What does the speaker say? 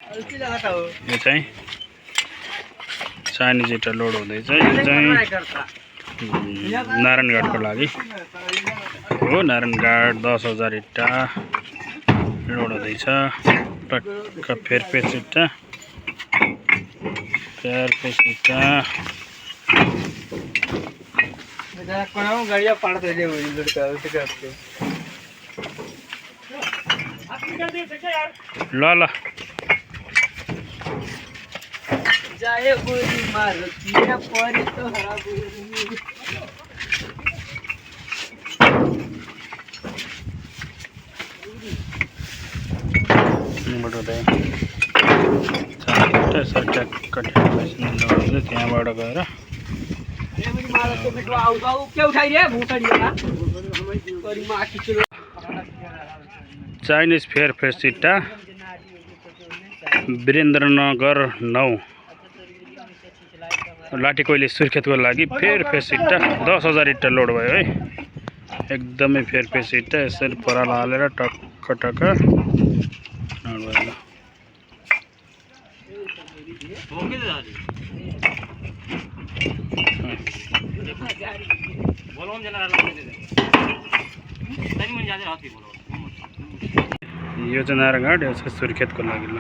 यो चाहिँ चाइनिज इँटा लोड हुँदैछ। यो चाहिँ नारायणघाटको लागि हो। नारायणघाट 10,000 इँटा लोड हुँदैछ। टक्क फेरपेस इँटा ल ल जाए गोली मारो किया परी तो हरा गोली बटुले त्यहाँबाट गएर चाइनिज फेरफेस इँटा वीरेन्द्रनगर 9 लाटीकोइली सुर्खेतको लागि फेरफेस इँटा 10,000 इँटा लोड भयो है। एकदमै फेरफेस इँटा यसरी पराल हालेर टक्क टक्क लोड भयो। यो चाहिँ नारायणघाट, यो चाहिँ सुर्खेतको लागि ल।